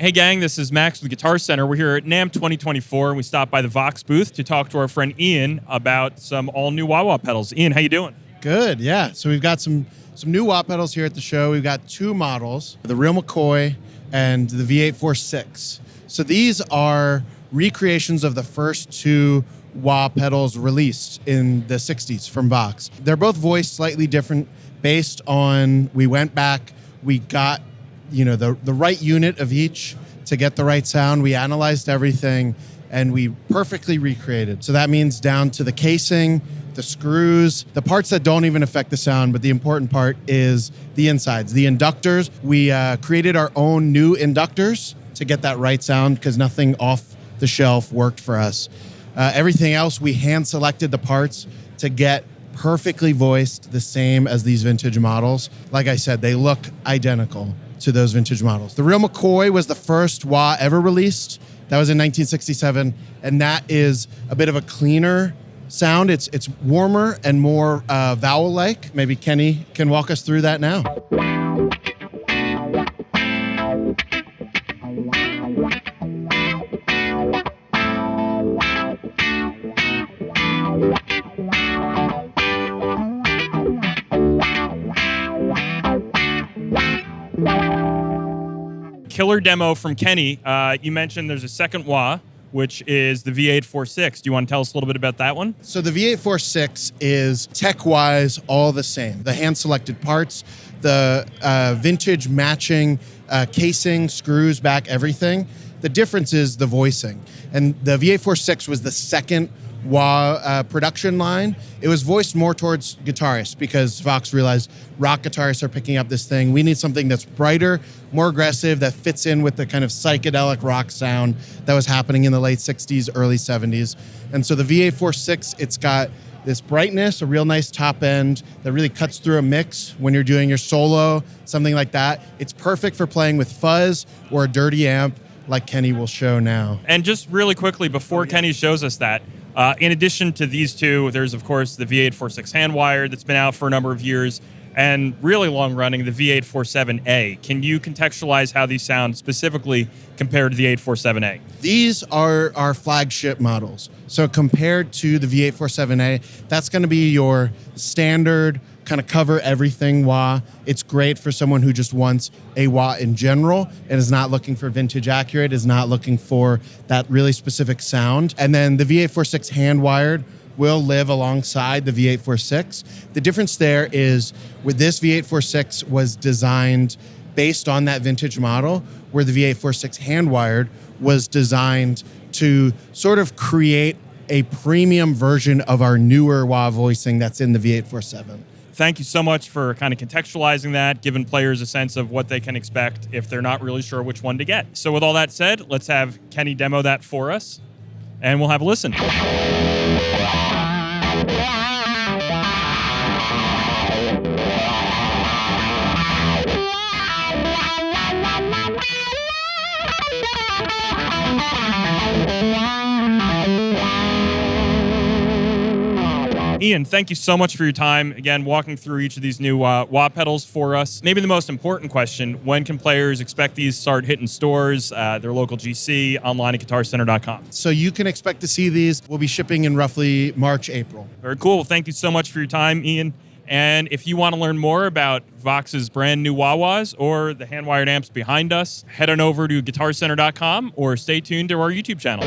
Hey gang, this is Max with Guitar Center. We're here at NAMM 2024 and we stopped by the VOX booth to talk to our friend Ian about some all-new wah-wah pedals. Ian, how you doing? Good, yeah. So we've got some new wah pedals here at the show. We've got two models, the Real McCoy and the V846. So these are recreations of the first two wah pedals released in the 60s from VOX. They're both voiced slightly different based on, we went back, we got the right unit of each to get the right sound. We analyzed everything and we perfectly recreated. So that means down to the casing, the screws, the parts that don't even affect the sound, but the important part is the insides, the inductors. We created our own new inductors to get that right sound because nothing off the shelf worked for us. Everything else, we hand selected the parts to get perfectly voiced the same as these vintage models. Like I said, they look identical to those vintage models. The Real McCoy was the first wah ever released. That was in 1967, and that is a bit of a cleaner sound. It's warmer and more vowel-like. Maybe Kenny can walk us through that now. Killer demo from Kenny. You mentioned there's a second wah, which is the V846. Do you want to tell us a little bit about that one? So the V846 is tech-wise all the same. The hand-selected parts, the vintage matching casing, screws, back, everything. The difference is the voicing. And the V846 was the second wah production line. It was voiced more towards guitarists because VOX realized rock guitarists are picking up this thing. We need something that's brighter, more aggressive, that fits in with the kind of psychedelic rock sound that was happening in the late 60s, early 70s. And so the V846, it's got this brightness, a real nice top end that really cuts through a mix when you're doing your solo, something like that. It's perfect for playing with fuzz or a dirty amp like Kenny will show now. And just really quickly, before Kenny shows us that, in addition to these two, there's, of course, the V846 hand-wired that's been out for a number of years, and really long-running, the V847A. Can you contextualize how these sound specifically compared to the 847A? These are our flagship models. So compared to the V847A, that's going to be your standard kind of cover everything wah. It's great for someone who just wants a wah in general and is not looking for vintage accurate, is not looking for that really specific sound. And then the V846 hand-wired will live alongside the V846. The difference there is with this V846 was designed based on that vintage model, where the V846 hand-wired was designed to sort of create a premium version of our newer wah voicing that's in the V847. Thank you so much for kind of contextualizing that, giving players a sense of what they can expect if they're not really sure which one to get. So with all that said, let's have Kenny demo that for us, and we'll have a listen. Ian, thank you so much for your time. Again, walking through each of these new wah pedals for us. Maybe the most important question, when can players expect these to start hitting stores, their local GC, online at guitarcenter.com? So you can expect to see these. We'll be shipping in roughly March, April. Very cool. Thank you so much for your time, Ian. And if you want to learn more about VOX's brand new wah-wahs or the hand-wired amps behind us, head on over to guitarcenter.com or stay tuned to our YouTube channel.